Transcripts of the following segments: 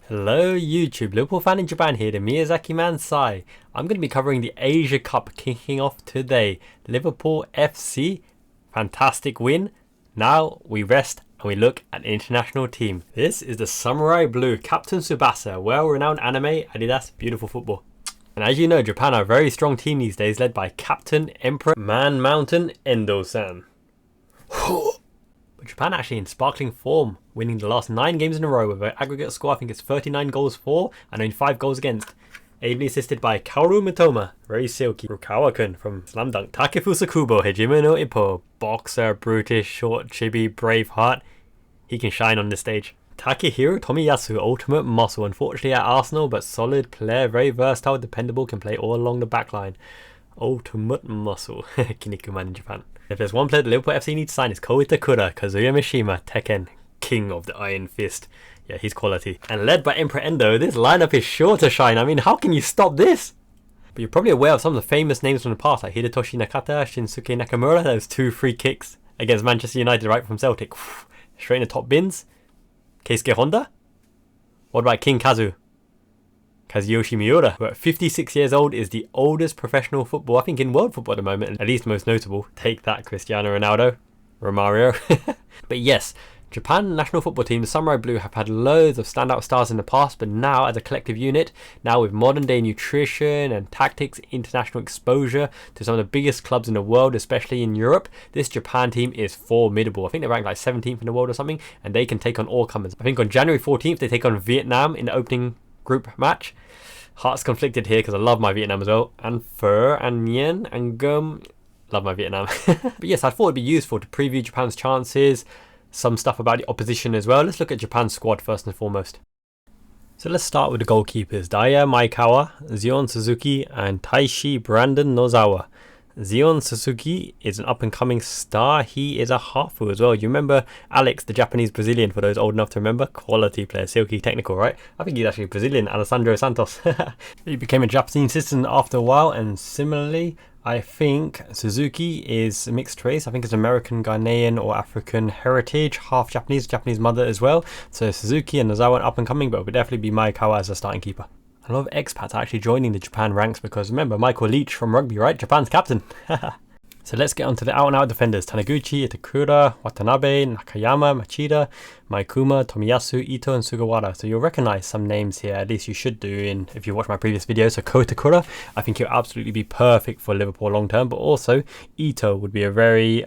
Hello YouTube, Liverpool fan in Japan here, the Miyazaki man Sai. I'm going to be covering the Asia Cup kicking off today. Liverpool FC, fantastic win. Now we rest and we look at the international team. This is the Samurai Blue, Captain Tsubasa, well-renowned anime, Adidas, beautiful football. And as you know, Japan are a very strong team these days, led by Captain Emperor Man Mountain Endo-san. But Japan actually in sparkling form, winning the last 9 games in a row with an aggregate score, I think it's 39 goals for and only 5 goals against. Ably assisted by Kaoru Mitoma, very silky. Rukawa-kun from Slam Dunk, takefusa Kubo, Hejime no Ippo, boxer, brutish, short, chibi, brave heart. He can shine on this stage. Takehiro Tomiyasu, ultimate muscle, unfortunately at Arsenal, but solid player, very versatile, dependable, can play all along the back line. Ultimate muscle, Kinnikuman in Japan. If there's one player that Liverpool FC needs to sign, it's Ko Itakura, Kazuya Mishima, Tekken, king of the Iron Fist. Yeah, he's quality. And led by Emperor Endo, this lineup is sure to shine. I mean, how can you stop this? But you're probably aware of some of the famous names from the past, like Hidetoshi Nakata, Shinsuke Nakamura, those 2 free kicks against Manchester United right from Celtic. Straight in the top bins. Keisuke Honda? What about King Kazuyoshi Miura, who at 56 years old is the oldest professional footballer, I think, in world football at the moment, at least most notable. Take that, Cristiano Ronaldo, Romario. But yes, Japan national football team, the Samurai Blue, have had loads of standout stars in the past, but now as a collective unit, now with modern day nutrition and tactics, international exposure to some of the biggest clubs in the world, especially in Europe, this Japan team is formidable. I think they're ranked like 17th in the world or something, and they can take on all comers. I think on January 14th they take on Vietnam in the opening group match. Hearts conflicted here because I love my Vietnam as well. And Pho and Nguyen and Gum, love my Vietnam. But yes, I thought it'd be useful to preview Japan's chances, some stuff about the opposition as well. Let's look at Japan's squad first and foremost. So let's start with the goalkeepers. Daya Maekawa, Zion Suzuki and Taishi Brandon Nozawa. Zion Suzuki is an up-and-coming star. He is a half-full as well. You remember Alex, the Japanese Brazilian, for those old enough to remember? Quality player, silky, technical, right? I think he's actually Brazilian, Alessandro Santos. He became a Japanese citizen after a while, and similarly, I think Suzuki is mixed race. I think it's American, Ghanaian or African heritage, half Japanese, Japanese mother as well. So Suzuki and Nozawa up-and-coming, but it would definitely be Maekawa as a starting keeper. A lot of expats are actually joining the Japan ranks because remember, Michael Leach from rugby, right? Japan's captain. So let's get on to the out-and-out defenders. Taniguchi, Itakura, Watanabe, Nakayama, Machida, Maikuma, Tomiyasu, Ito and Sugawara. So you'll recognize some names here, at least you should do if you watch my previous videos. So Ko Itakura, I think he'll absolutely be perfect for Liverpool long term, but also Ito would be a very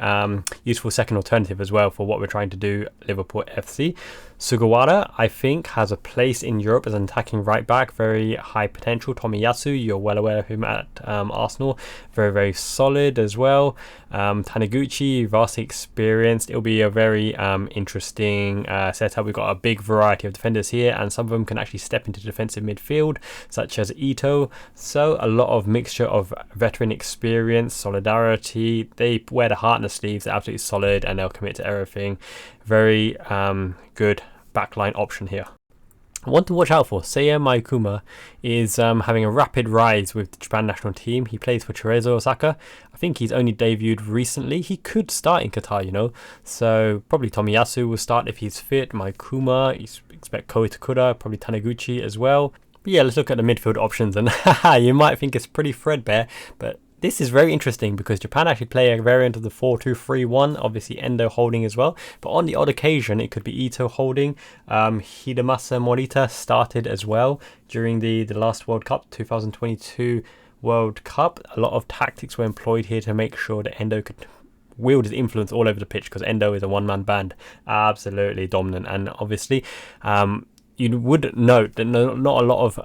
useful second alternative as well for what we're trying to do Liverpool FC. Sugawara, I think, has a place in Europe as an attacking right back, very high potential. Tomiyasu, you're well aware of him at Arsenal, very, very solid as well. Taniguchi, vastly experienced. It'll be a very interesting setup. We've got a big variety of defenders here, and some of them can actually step into defensive midfield, such as Ito. So a lot of mixture of veteran experience, solidarity. They wear the heart in the sleeves. They're absolutely solid, and they'll commit to everything. Very good backline option here. One to watch out for, Seiya Maikuma is having a rapid rise with the Japan national team. He plays for Cerezo Osaka. I think he's only debuted recently. He could start in Qatar, you know. So probably Tomiyasu will start if he's fit. Maikuma, you expect Ko Itakura, probably Taniguchi as well. But yeah, let's look at the midfield options. And you might think it's pretty threadbare, but this is very interesting because Japan actually play a variant of the 4-2-3-1, obviously Endo holding as well, but on the odd occasion it could be Ito holding. Hidemasa Morita started as well during the last World Cup, 2022 World Cup. A lot of tactics were employed here to make sure that Endo could wield his influence all over the pitch because Endo is a one-man band, absolutely dominant. And obviously you would note that not a lot of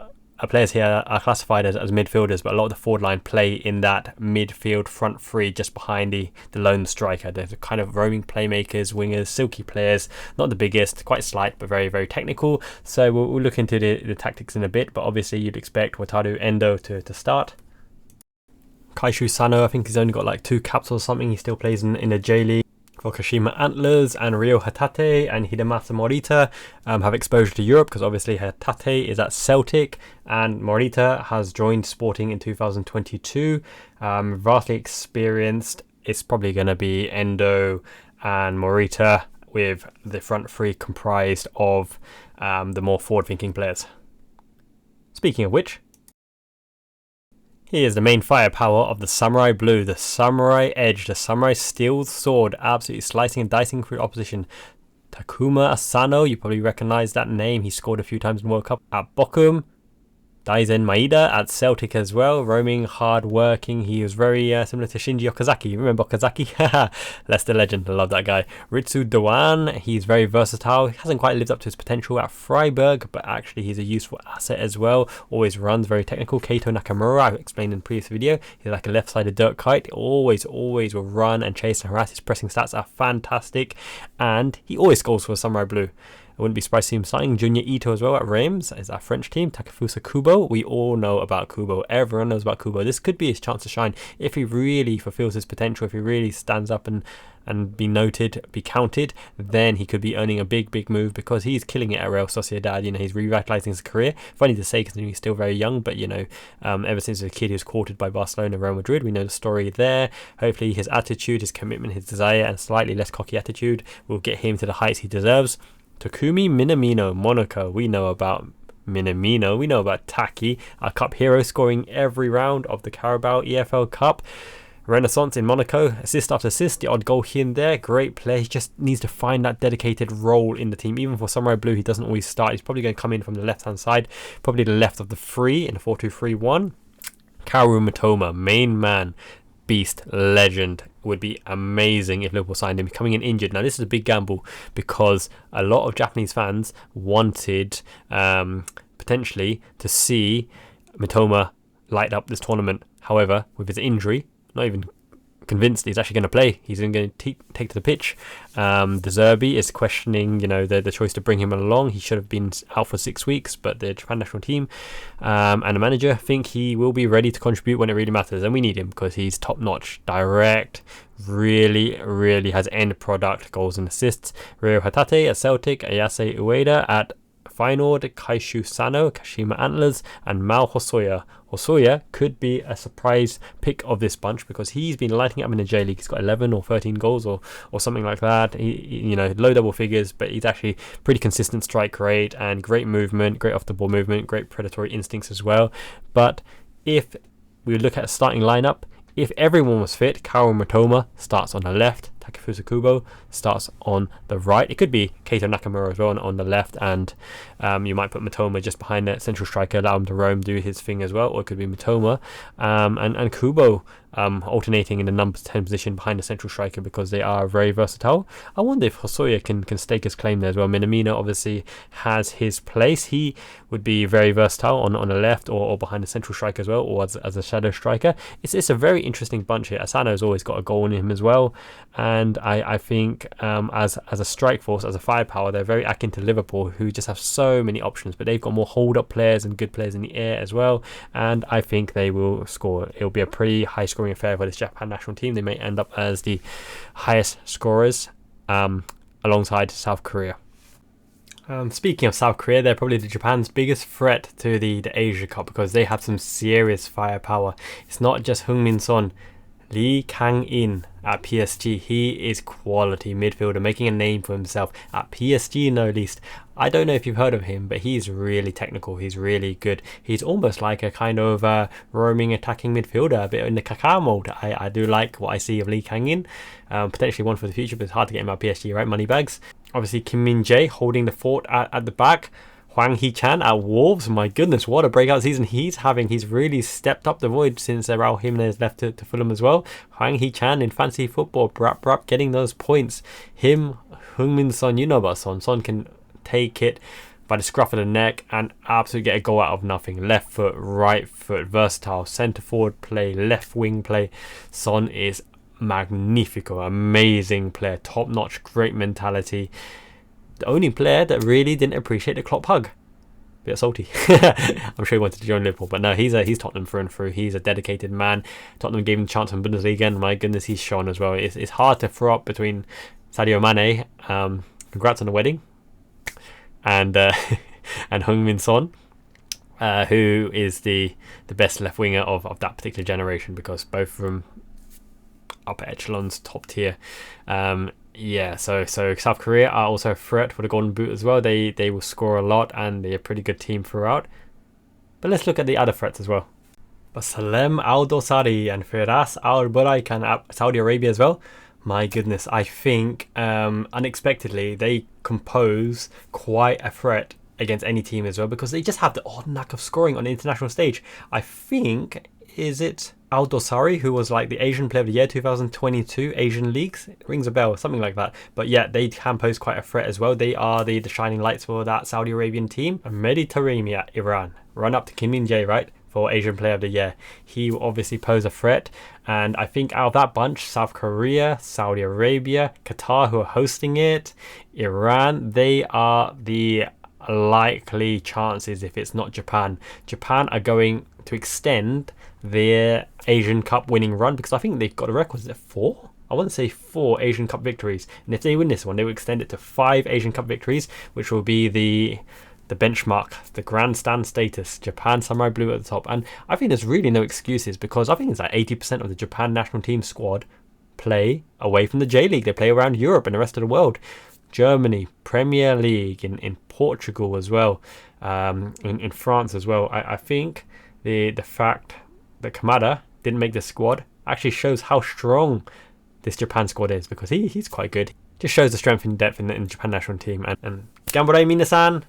players here are classified as midfielders, but a lot of the forward line play in that midfield front three just behind the lone striker. They're the kind of roaming playmakers, wingers, silky players, not the biggest, quite slight, but very, very technical. So we'll look into the tactics in a bit, but obviously you'd expect Wataru Endo to start. Kaishu Sano, I think he's only got like 2 caps or something. He still plays in the J-League. For Kashima Antlers and Rio Hatate and Hidemasa Morita have exposure to Europe because obviously Hatate is at Celtic and Morita has joined Sporting in 2022. Vastly experienced. It's probably going to be Endo and Morita with the front three comprised of the more forward-thinking players. Speaking of which, here's the main firepower of the Samurai Blue, the Samurai Edge, the Samurai Steel Sword, absolutely slicing and dicing through opposition. Takuma Asano, you probably recognize that name. He scored a few times in World Cup at Bochum. Daizen Maeda at Celtic as well, roaming, hard-working. He was very similar to Shinji Okazaki. You remember Okazaki? Leicester legend. I love that guy. Ritsu Dewan, he's very versatile. He hasn't quite lived up to his potential at Freiburg, but actually he's a useful asset as well. Always runs, very technical. Keito Nakamura, I've explained in the previous video. He's like a left-sided dirt kite. Always will run and chase and harass. His pressing stats are fantastic, and he always scores for Samurai Blue. I wouldn't be surprised to see him signing Junya Ito as well at Reims as our French team. Takefusa Kubo, we all know about Kubo. Everyone knows about Kubo. This could be his chance to shine if he really fulfills his potential, if he really stands up and be noted, be counted, then he could be earning a big move because he's killing it at Real Sociedad. You know, he's revitalizing his career. Funny to say considering he's still very young, but you know, ever since a kid he was courted by Barcelona and Real Madrid, we know the story there. Hopefully his attitude, his commitment, his desire, and slightly less cocky attitude will get him to the heights he deserves. Takumi Minamino, Monaco. We know about Minamino. We know about Taki, our cup hero, scoring every round of the Carabao EFL Cup. Renaissance in Monaco, assist after assist, the odd goal here and there. Great player. He just needs to find that dedicated role in the team. Even for Samurai Blue, he doesn't always start. He's probably going to come in from the left-hand side, probably the left of the three in a 4-2-3-1. Kaoru Mitoma, main man. Beast, legend. Would be amazing if Liverpool signed him. Coming in injured. Now this is a big gamble because a lot of Japanese fans wanted potentially to see Mitoma light up this tournament. However, with his injury, not even convinced he's actually going to play. He's going to take to the pitch. De Zerbi is questioning, you know, the choice to bring him along. He should have been out for 6 weeks, but the Japan national team and the manager think he will be ready to contribute when it really matters, and we need him because he's top notch, direct, really has end product, goals and assists. Ryo Hatate at Celtic, Ayase Ueda at Feyenoord, Kaishu Sano, Kashima Antlers, and Mao Hosoya. Hosoya could be a surprise pick of this bunch because he's been lighting up in the J League. He's got 11 or 13 goals or something like that. He, you know, low double figures, but he's actually pretty consistent strike rate and great movement, great off the ball movement, great predatory instincts as well. But if we look at a starting lineup, if everyone was fit, Kaoru Mitoma starts on the left, Takefusa Kubo starts on the right. It could be Keito Nakamura as well on the left, and you might put Mitoma just behind the central striker, allow him to roam, do his thing as well, or it could be Mitoma and Kubo alternating in the number 10 position behind the central striker because they are very versatile. I wonder if Hosoya can stake his claim there as well. Minamino obviously has his place. He would be very versatile on the left or behind the central striker as well, or as a shadow striker. It's a very interesting bunch here. Asano's always got a goal in him as well, and I think as a strike force, as a firepower, they're very akin to Liverpool, who just have so many options, but they've got more hold-up players and good players in the air as well, and I think they will score. It'll be a pretty high-scoring affair for this Japan national team. They may end up as the highest scorers alongside South Korea. Speaking of South Korea, they're probably Japan's biggest threat to the Asia Cup because they have some serious firepower. It's not just Heung-min Son. Lee Kang-In at PSG, he is quality midfielder, making a name for himself at PSG no least. I don't know if you've heard of him, but he's really technical, he's really good. He's almost like a kind of roaming attacking midfielder, a bit in the Kaká mold. I do like what I see of Lee Kang-In. Potentially one for the future, but it's hard to get him at PSG, right? Money bags. Obviously Kim Min-jae holding the fort at the back. Hwang Hee-chan at Wolves, my goodness, what a breakout season he's having. He's really stepped up the void since Raul Jimenez left to Fulham as well. Hwang Hee-chan in fancy football, brap, getting those points. Him, Heung-min Son, you know about Son. Son can take it by the scruff of the neck and absolutely get a goal out of nothing. Left foot, right foot, versatile, centre forward play, left wing play. Son is magnifico, amazing player, top notch, great mentality. The only player that really didn't appreciate the Klopp hug. Bit salty. I'm sure he wanted to join Liverpool, but no, he's Tottenham through and through. He's a dedicated man. Tottenham gave him a chance in Bundesliga, and my goodness, he's shone as well. It's hard to throw up between Sadio Mane, congrats on the wedding, and Heung-min Son, who is the best left winger of that particular generation, because both of them upper echelons, top tier. Yeah, so South Korea are also a threat for the Golden Boot as well. They will score a lot and they're a pretty good team throughout. But let's look at the other threats as well. But Salem Al Dosari and Firas Al Buraikan at Saudi Arabia as well. My goodness, I think unexpectedly they compose quite a threat against any team as well, because they just have the odd knack of scoring on the international stage. I think, is it Al Dosari who was like the Asian Player of the Year 2022 Asian Leagues? It rings a bell, something like that. But yeah, they can pose quite a threat as well. They are the shining lights for that Saudi Arabian team. And Mehdi Taremi at Iran, run up to Kim Min-jae, right? For Asian Player of the Year. He will obviously pose a threat, and I think out of that bunch, South Korea, Saudi Arabia, Qatar, who are hosting it, Iran, they are the likely chances if it's not Japan. Japan are going to extend their Asian Cup winning run, because I think they've got a record, is it 4? I want to say 4 Asian Cup victories, and if they win this one, they will extend it to 5 Asian Cup victories, which will be the benchmark, the grandstand status. Japan Samurai Blue at the top. And I think there's really no excuses, because I think it's like 80% of the Japan national team squad play away from the J-League. They play around Europe and the rest of the world. Germany, Premier League, in Portugal as well, in France as well. I think the fact that Kamada didn't make the squad actually shows how strong this Japan squad is, because he's quite good. Just shows the strength and depth in the Japan national team. And Gambarai Minasan,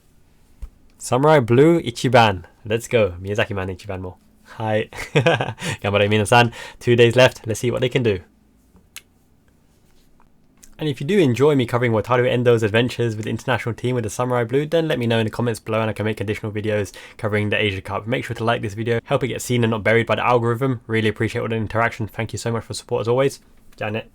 Samurai Blue Ichiban. Let's go. Miyazaki-man Ichiban mo. Hi. Gambarai minasan. 2 days left. Let's see what they can do. And if you do enjoy me covering Wataru Endo's adventures with the international team with the Samurai Blue, then let me know in the comments below and I can make additional videos covering the Asia Cup. Make sure to like this video, help it get seen and not buried by the algorithm. Really appreciate all the interaction. Thank you so much for support as always. Janet.